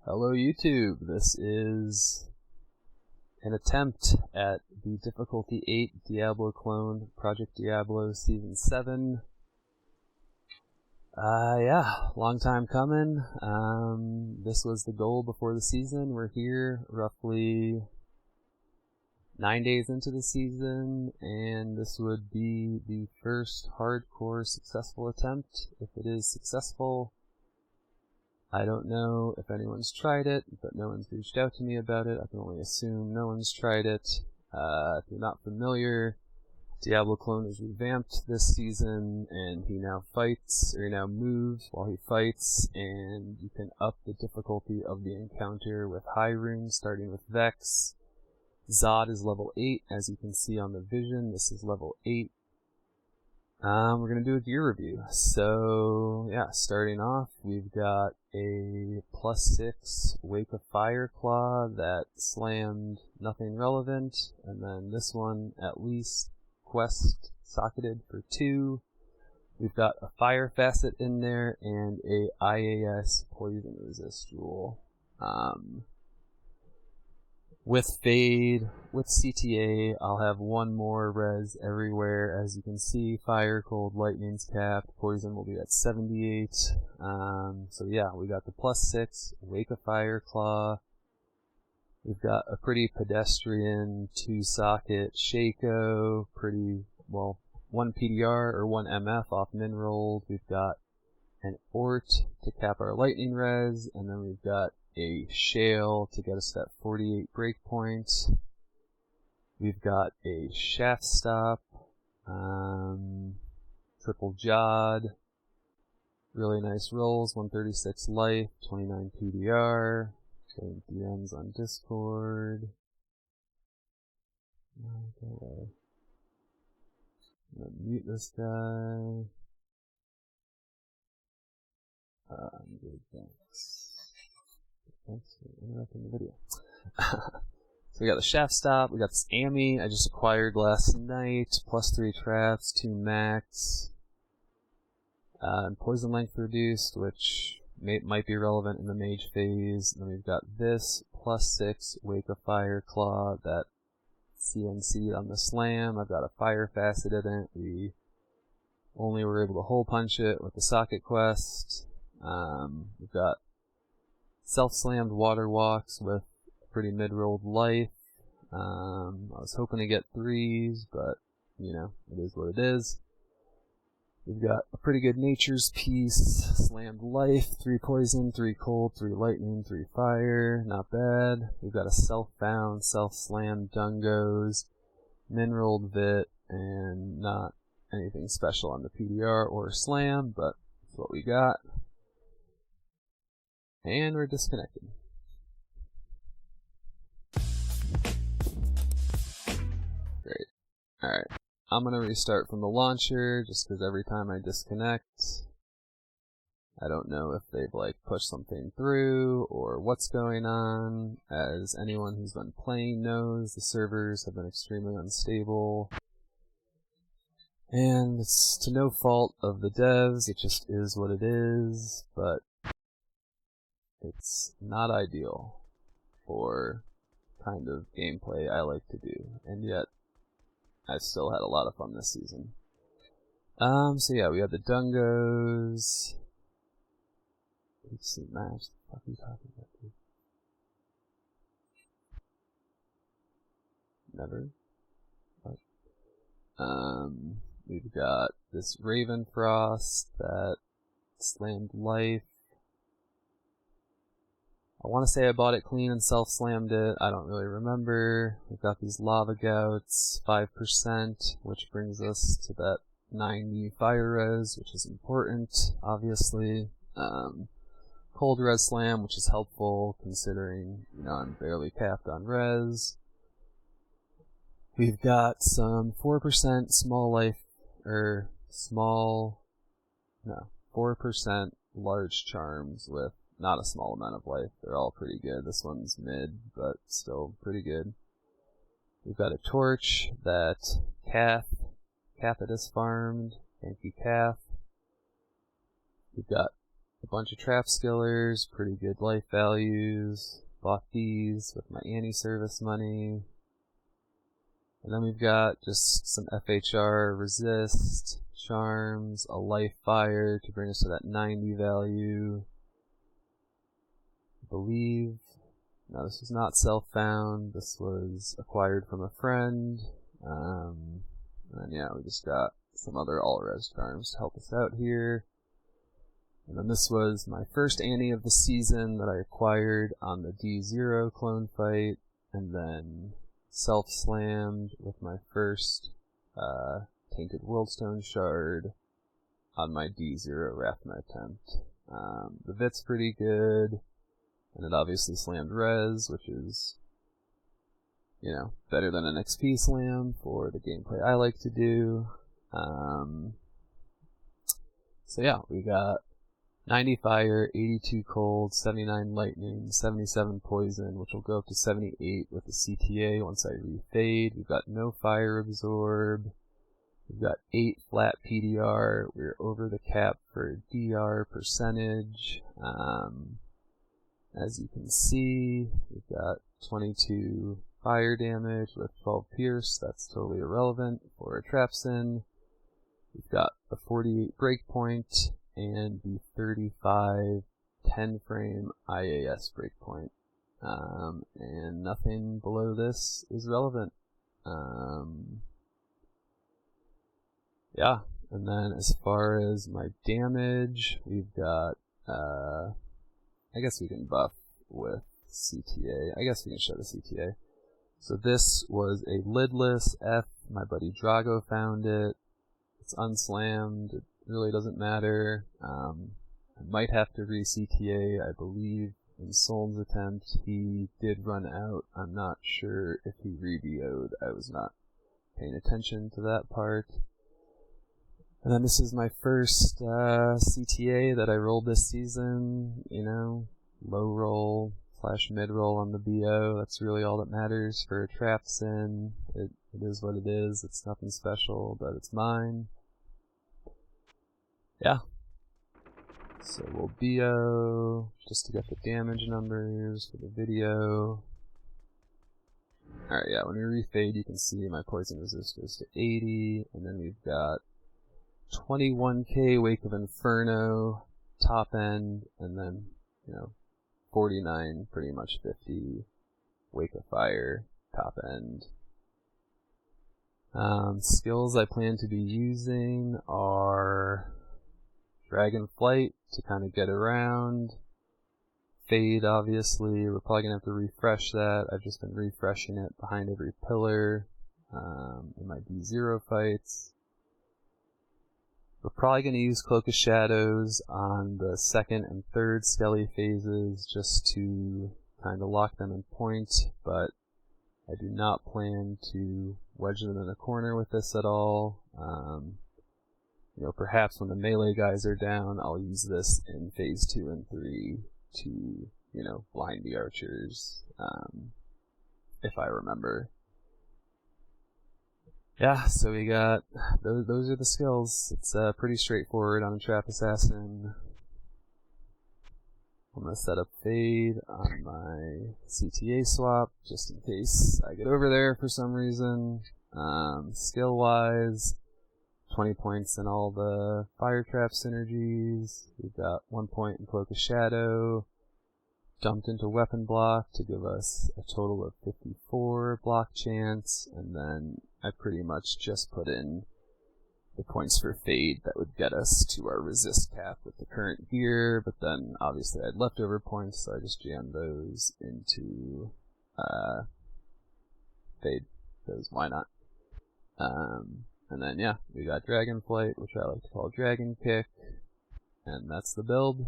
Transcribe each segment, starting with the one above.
Hello YouTube, this is an attempt at the difficulty 8 Diablo clone, Project Diablo Season 7. Yeah, long time coming. This was the goal before the season. We're here roughly 9 days into the season, and this would be the first hardcore successful attempt. If it is successful, I don't know if anyone's tried it, but no one's reached out to me about it. I can only assume no one's tried it. If you're not familiar, Diablo clone is revamped this season, and he now moves while he fights, and you can up the difficulty of the encounter with high runes, starting with Vex. Zod is level 8, as you can see on the vision. This is level 8. We're going to do a gear review. So, yeah, starting off, we've got a +6 Wake of Fire Claw that slammed nothing relevant, and then this one, at least, quest socketed for 2. We've got a Fire Facet in there, and a IAS Poison Resist rule. With Fade, with CTA, I'll have one more res everywhere. As you can see, Fire, Cold, Lightning's capped. Poison will be at 78. So yeah, we got the +6 Wake of Fire Claw. We've got a pretty pedestrian 2-socket Shaco. Pretty, well, 1 PDR or 1 MF off min rolled. We've got an Ort to cap our Lightning res, and then we've got a Shale to get us that 48 breakpoint. We've got a Shaft Stop, Triple Jod, really nice rolls, 136 life, 29 PDR, getting DMs on Discord. Go away. I'm gonna mute this guy. Good, thanks. Thanks for interrupting the video. So we got the Shaft Stop, we got this Ami I just acquired last night, +3 traps, 2 max, and poison length reduced, which might be relevant in the mage phase. And then we've got this +6 Wake of Fire Claw that CNC'd on the slam. I've got a Fire Facet in it. We only were able to hole punch it with the socket quest. We've got self-slammed Water Walks with pretty mid-rolled life. I was hoping to get 3s, but, you know, it is what it is. We've got a pretty good Nature's Piece, slammed life, 3 poison, 3 cold, 3 lightning, 3 fire, not bad. We've got a self-bound, self-slammed Dungos, min-rolled Vit, and not anything special on the PDR or slam, but that's what we got. And we're disconnected. Great. Alright. I'm gonna restart from the launcher, just because every time I disconnect, I don't know if they've pushed something through, or what's going on. As anyone who's been playing knows, the servers have been extremely unstable. And it's to no fault of the devs, it just is what it is, but it's not ideal for kind of gameplay I like to do, and yet I've still had a lot of fun this season. So yeah, we have the Dungos. Recent match. What the fuck are you talking about, dude? Never. What? We've got this Raven Frost that slammed life. I want to say I bought it clean and self-slammed it. I don't really remember. We've got these Lava Gouts, 5%, which brings us to that 90 fire res, which is important, obviously. Cold res slam, which is helpful considering, you know, I'm barely capped on res. We've got some 4% small life, 4% large charms with not a small amount of life. They're all pretty good. This one's mid, but still pretty good. We've got a Torch that Cathedus farmed. Thank you, Cath. We've got a bunch of trap skillers, pretty good life values. Bought these with my anti-service money. And then we've got just some FHR resist, charms, a life fire to bring us to that 90 value. I believe. No, this was not self-found. This was acquired from a friend. And then, yeah, we just got some other LRes charms to help us out here. And then this was my first Annie of the season that I acquired on the D0 clone fight, and then self-slammed with my first Tainted Worldstone shard on my D0 Rathma attempt. The Vit's pretty good. And it obviously slammed res, which is, you know, better than an XP slam for the gameplay I like to do. So yeah, we got 90 fire, 82 cold, 79 lightning, 77 poison, which will go up to 78 with the CTA once I refade. We've got no fire absorb. We've got 8 flat PDR. We're over the cap for DR percentage. As you can see, we've got 22 fire damage with 12 pierce. That's totally irrelevant for a Trapsin. We've got the 48 breakpoint and the 35 10 frame IAS breakpoint. And nothing below this is relevant. Yeah, and then as far as my damage, we've got I guess we can buff with CTA. I guess we can show the CTA. So this was a lidless F. My buddy Drago found it. It's unslammed. It really doesn't matter. I might have to re-CTA. I believe in Soln's attempt he did run out. I'm not sure if he re-BO'd. I was not paying attention to that part. And then this is my first CTA that I rolled this season, you know, low roll / mid roll on the BO. That's really all that matters for a Trapsin. It is what it is. It's nothing special, but it's mine. Yeah. So we'll BO just to get the damage numbers for the video. Alright, yeah, when we refade you can see my poison resist goes to 80, and then we've got 21k Wake of Inferno, top end, and then, you know, 49, pretty much 50, Wake of Fire, top end. Skills I plan to be using are Dragon Flight to kind of get around, Fade obviously, we're probably going to have to refresh that. I've just been refreshing it behind every pillar in my D0 fights. We're probably going to use Cloak of Shadows on the second and third Skelly phases just to kind of lock them in point, but I do not plan to wedge them in a corner with this at all. You know, perhaps when the melee guys are down, I'll use this in phase 2 and 3 to, you know, blind the archers, if I remember. Yeah, so we got, those are the skills. It's pretty straightforward on a Trap Assassin. I'm going to set up Fade on my CTA swap, just in case I get over there for some reason. Skill-wise, 20 points in all the Fire Trap synergies. We've got 1 point in Cloak of Shadow, dumped into Weapon Block to give us a total of 54 block chance, and then I pretty much just put in the points for Fade that would get us to our resist cap with the current gear, but then obviously I had leftover points, so I just jammed those into Fade, because why not? And then yeah, we got Dragon Flight, which I like to call Dragon Kick, and that's the build.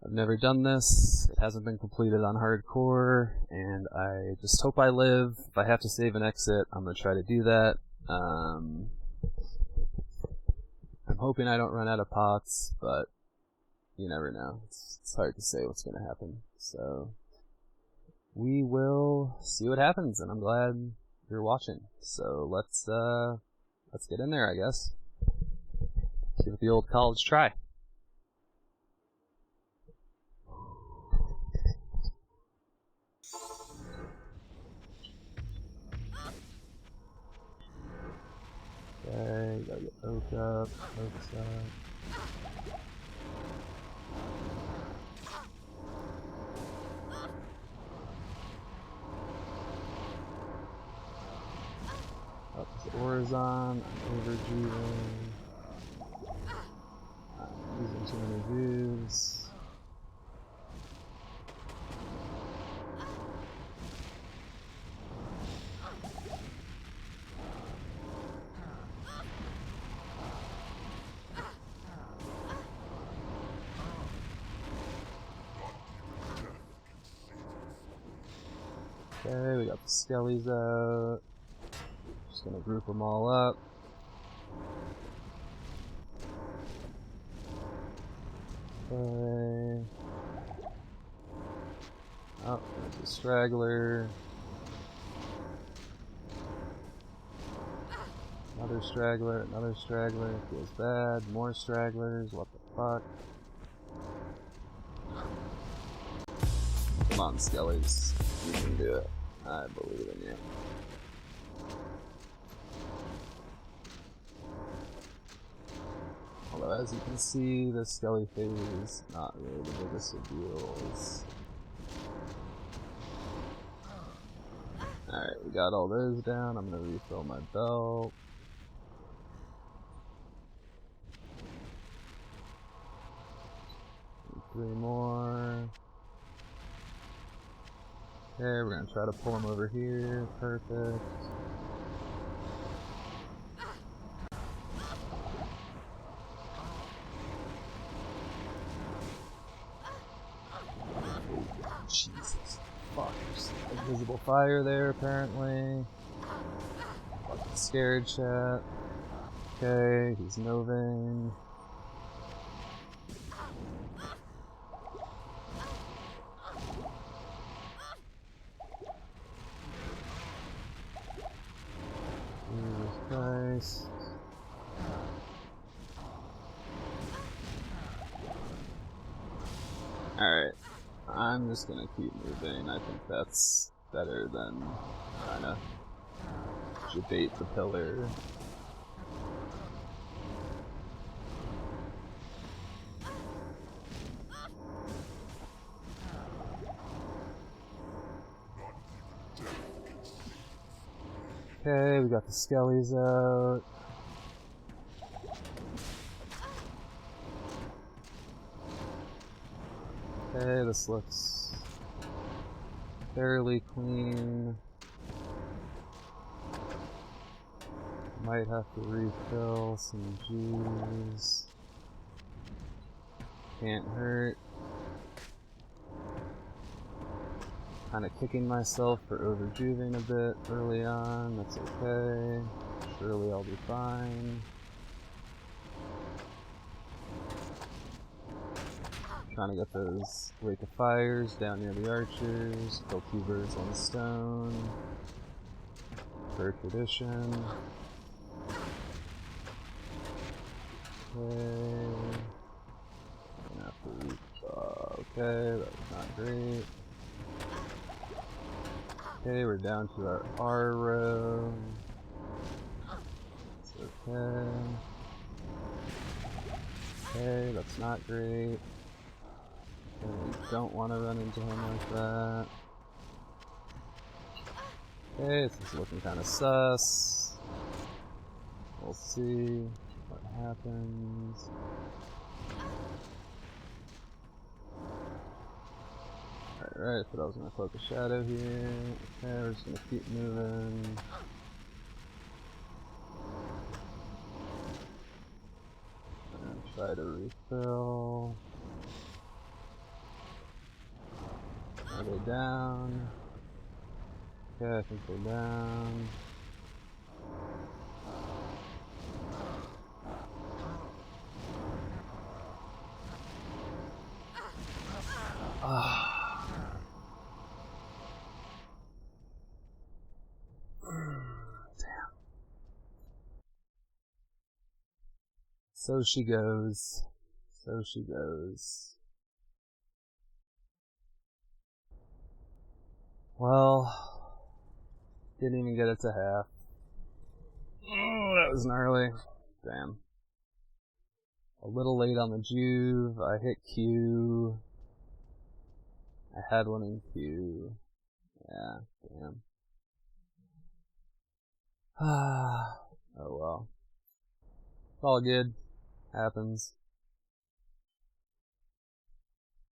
I've never done this, it hasn't been completed on hardcore, and I just hope I live. If I have to save and exit, I'm going to try to do that. I'm hoping I don't run out of pots, but you never know. It's hard to say what's going to happen. So we will see what happens, and I'm glad you're watching. So let's get in there, I guess. Give it the old college try. Poke up, pokes up. Up the horizon, I'm overjuved. I'm using too many views. Okay, we got the skellies out. Just gonna group them all up. Okay. Oh, there's a straggler. Another straggler, feels bad. More stragglers, what the fuck? Come on, skellies. You can do it. I believe in you. Although, as you can see, the skelly phase is not really the biggest of deals. Alright, we got all those down. I'm gonna refill my belt. Three more. Okay, we're gonna try to pull him over here. Perfect. Jesus. Fuck. There's invisible fire there, apparently. Fucking scared chat. Okay, he's moving. Jesus Christ. Alright. I'm just gonna keep moving. I think that's better than trying to debate the pillar. Okay, we got the skellies out. Okay, this looks fairly clean. Might have to refill some juice. Can't hurt. Kind of kicking myself for overjuving a bit early on. That's okay. Surely I'll be fine. Trying to get those Wake of Fires down near the archers. Kill 2 birds on the stone. Per tradition. Okay. Gonna have to okay, that was not great. Okay, we're down to our R row. It's okay. Okay, that's not great. Okay, we don't want to run into him like that. Okay, this is looking kind of sus. We'll see what happens. Alright, but I was going to poke a shadow here. Okay, we're just going to keep moving. And try to refill. Are they down? Okay, I think they're down. Damn. So she goes. So she goes. Well, didn't even get it to half. Oh, that was gnarly. Damn. a little late on the juve. I hit Q. I had one in Q. Yeah, damn. Oh well. It's all good. Happens.